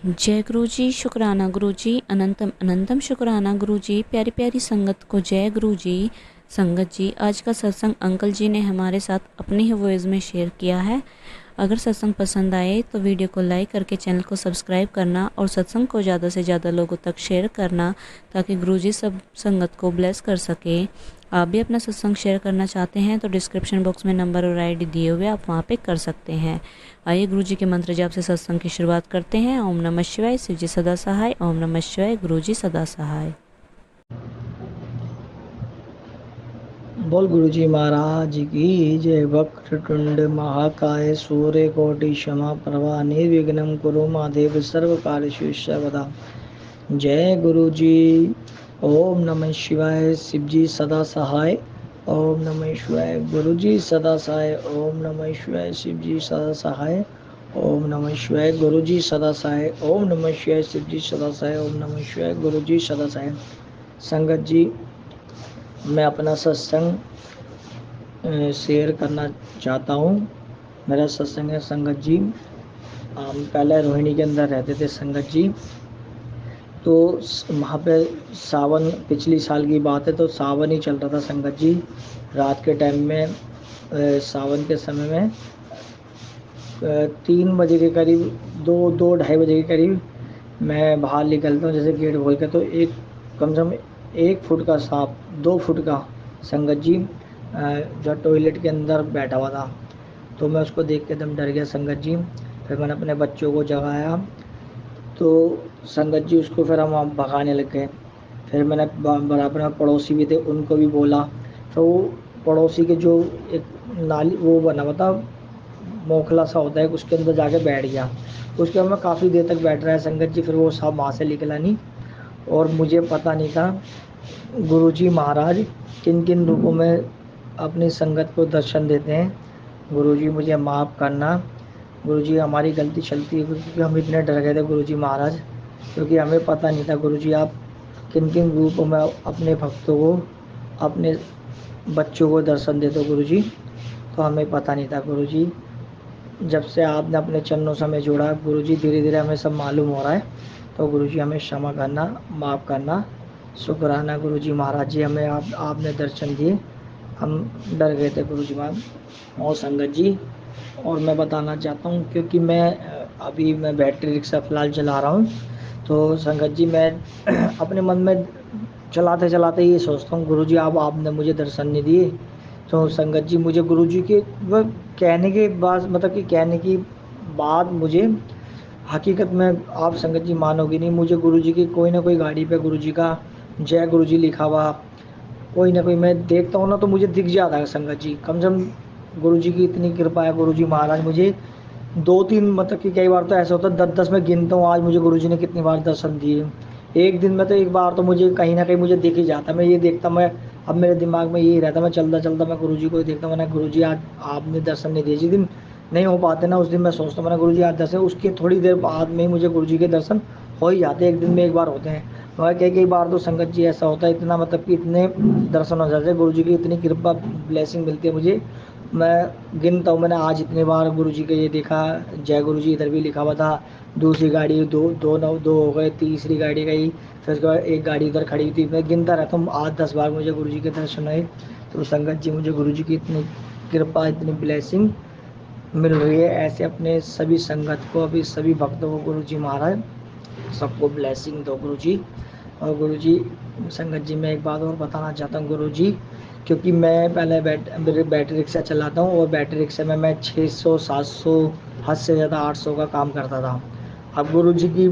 जय गुरु जी, शुक्राना गुरु जी, अनंतम अनंतम शुक्राना गुरु जी। प्यारी प्यारी संगत को जय गुरु जी। संगत जी, आज का सत्संग अंकल जी ने हमारे साथ अपनी ही वॉइस में शेयर किया है। अगर सत्संग पसंद आए तो वीडियो को लाइक करके चैनल को सब्सक्राइब करना और सत्संग को ज़्यादा से ज़्यादा लोगों तक शेयर करना, ताकि गुरुजी सब संगत को ब्लेस कर सके। आप भी अपना सत्संग शेयर करना चाहते हैं तो डिस्क्रिप्शन बॉक्स में नंबर और आईडी दिए हुए आप वहाँ पे कर सकते हैं। आइए गुरुजी के मंत्र जाप से सत्संग की शुरुआत करते हैं। ओम नमः शिवाय, शिव जी सदा सहाय। ओम नमः शिवाय, गुरुजी सदा सहाय। बोल गुरुजी महाराज की जय। वक्रतुंड महाकाय सूर्य कोटि क्षमा प्रभा निर्विघ्नं कुरु महादेव सर्व कार्येषु सर्वदा। जय गुरुजी। ओम नमः शिवाय, शिव जी सदा सहाय। ओम नमः शिवाय, गुरुजी सदा सहाय। ओम नमः शिवाय, शिव जी सदा सहाय। ओम नमः शिवाय, गुरुजी सदा सहाय। ओम नमः शिवाय, शिव जी सदा सहाय। ओम नमः शिवाय, गुरुजी सदा सहाय। संगत जी, मैं अपना सत्संग शेयर करना चाहता हूँ। मेरा सत्संग है संगत जी। हम पहले रोहिणी के अंदर रहते थे संगत जी। तो वहाँ पे सावन, पिछली साल की बात है, तो सावन ही चल रहा था संगत जी। रात के टाइम में सावन के समय में 3 बजे के करीब, 2-2 ढाई बजे के करीब मैं बाहर निकलता हूँ। जैसे गेट खोल के तो एक कम से कम 1 फुट का सांप, 2 फुट का संगत जी जो टॉयलेट के अंदर बैठा हुआ था। तो मैं उसको देख के एकदम डर गया संगत जी। फिर मैंने अपने बच्चों को जगाया, तो संगत जी उसको फिर हम भगाने लग गए। फिर मैंने बराबर में पड़ोसी भी थे, उनको भी बोला। तो वो पड़ोसी के जो एक नाली वो बना हुआ था, मोखला सा होता है, उसके अंदर जाके बैठ गया। उसके बाद मैं काफ़ी देर तक बैठ रहा है संगत जी। फिर वो सांप वहाँ से निकला नहीं, और मुझे पता नहीं था गुरुजी महाराज किन किन रूपों में अपनी संगत को दर्शन देते हैं। गुरुजी मुझे माफ़ करना। गुरुजी हमारी गलती चलती है, क्योंकि हम इतने डर गए थे गुरुजी महाराज, क्योंकि हमें पता नहीं था गुरुजी आप किन किन रूपों में अपने भक्तों को, अपने बच्चों को दर्शन देते हो गुरुजी। तो हमें पता नहीं था गुरुजी। जब से आपने अपने चरणों से हमें जोड़ा गुरुजी, धीरे धीरे हमें सब मालूम हो रहा है। तो गुरुजी हमें क्षमा करना, माफ़ करना। शुक्राना गुरुजी महाराज जी, हमें आपने दर्शन दिए। हम डर गए थे गुरुजी महाराज और संगत जी। और मैं बताना चाहता हूँ, क्योंकि अभी मैं बैटरी रिक्शा फ़िलहाल चला रहा हूँ। तो संगत जी, मैं अपने मन में चलाते चलाते ये सोचता हूँ, गुरुजी आपने मुझे दर्शन नहीं दिए। तो संगत जी, मुझे गुरुजी के वह कहने के बाद, मतलब कि कहने की बाद मुझे हकीकत में, आप संगत जी मानोगे नहीं, मुझे गुरुजी की कोई ना कोई गाड़ी पे गुरुजी का जय गुरुजी लिखा हुआ, कोई ना कोई मैं देखता हूँ ना, तो मुझे दिख जाता है संगत जी। कम से कम गुरुजी की इतनी कृपा है। गुरुजी महाराज मुझे 2-3, मतलब कि कई बार तो ऐसा होता है 10-10 में गिनता हूँ आज मुझे गुरुजी ने कितनी बार दर्शन दिए। एक दिन में तो एक बार तो मुझे कहीं ना कहीं मुझे दिख ही जाता। मैं ये देखता, मैं अब मेरे दिमाग में यही रहता, मैं चलता चलता मैं गुरुजी को ही देखता। मैंने गुरुजी आज आपने दर्शन नहीं दिए। जिस दिन नहीं हो पाते ना, उस दिन मैं सोचता हूँ मैंने गुरुजी आज दर्शन, उसके थोड़ी देर बाद में ही मुझे गुरुजी के दर्शन हो ही जाते हैं। एक दिन में एक बार होते हैं, मगर कई कई बार तो संगत जी ऐसा होता है, इतना मतलब कि इतने दर्शन हो जाते हैं, गुरुजी की इतनी कृपा ब्लेसिंग मिलती है मुझे। मैं गिनता हूँ, मैंने आज इतनी बार गुरुजी का ये देखा, जय गुरुजी इधर भी लिखा हुआ था। दूसरी गाड़ी दो हो गए, तीसरी गाड़ी गई, फिर उसके बाद एक गाड़ी इधर खड़ी थी। मैं गिनता रहता हूँ, 8-10 बार मुझे गुरुजी के दर्शन हुए। तो संगत जी, मुझे गुरुजी की इतनी कृपा, इतनी ब्लेसिंग मिल रही है। ऐसे अपने सभी संगत को, अभी सभी भक्तों को गुरुजी महाराज सबको ब्लेसिंग दो गुरुजी। और गुरुजी, संगत जी, मैं एक बात और बताना चाहता हूँ गुरुजी, क्योंकि मैं पहले बैटरी रिक्शा चलाता हूँ, और बैटरी रिक्शा में मैं 600-700, हद से ज़्यादा 800 का काम करता था। अब गुरुजी की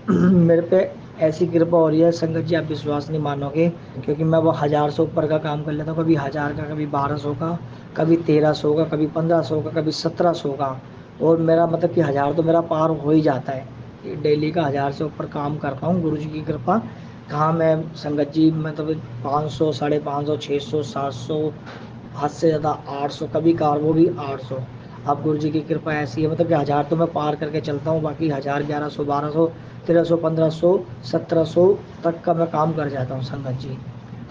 मेरे पे ऐसी कृपा हो रही है संगत जी, आप विश्वास नहीं मानोगे, क्योंकि मैं वो 1000 से ऊपर का काम कर लेता हूँ। कभी 1000 का, कभी 1200 का, कभी 1300 का, कभी 1500 का, कभी 1700 का। और मेरा मतलब कि 1000 तो मेरा पार हो ही जाता है। डेली का 1000 से ऊपर काम करता हूँ गुरुजी की कृपा। कहाँ मैं संगत जी, मतलब 500, 550, 600, 700, हद से ज़्यादा 800, कभी कार वो भी 800। अब गुरुजी की कृपा ऐसी है, मतलब कि 1000 तो मैं पार करके चलता हूँ, बाकी 1000, 1100, 1200, 1300, 1500, 1700 तक का मैं काम कर जाता हूँ संगत जी।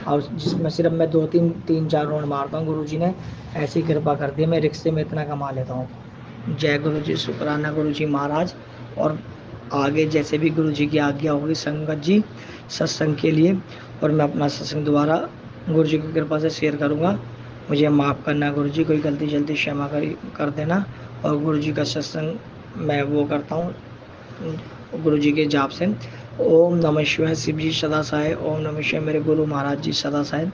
और जिसमें सिर्फ मैं 2-3 4 राउंड मारता हूँ, गुरुजी ने ऐसी कृपा कर दी, मैं रिक्शे में इतना कमा लेता हूँ। जय गुरु जी, शुक्राना गुरु जी महाराज। और आगे जैसे भी गुरु जी की आज्ञा होगी संगत जी सत्संग के लिए, और मैं अपना सत्संग दोबारा गुरु जी की कृपा से शेयर करूँगा। मुझे माफ़ करना गुरु जी, कोई गलती जल्दी क्षमा कर देना। और गुरु जी का सत्संग मैं वो करता हूँ गुरु जी के जाप से। ओम नमः शिवाय शिव जी सदा सहाय, ओम नमः शिवाय मेरे गुरु महाराज जी सदा सहाय,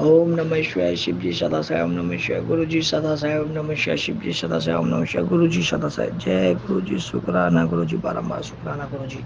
ओम नमः शिवाय शिव जी सदा सहाय, ओम नमः शिवाय गुरु जी सदा सहाय, ओम नमः शिवाय शिव जी सदा सहाय, ओम नमः शिवाय गुरु जी सदा सहाय। जय गुरु जी, शुक्राना गुरु जी, बारंबार शुक्राना गुरु जी।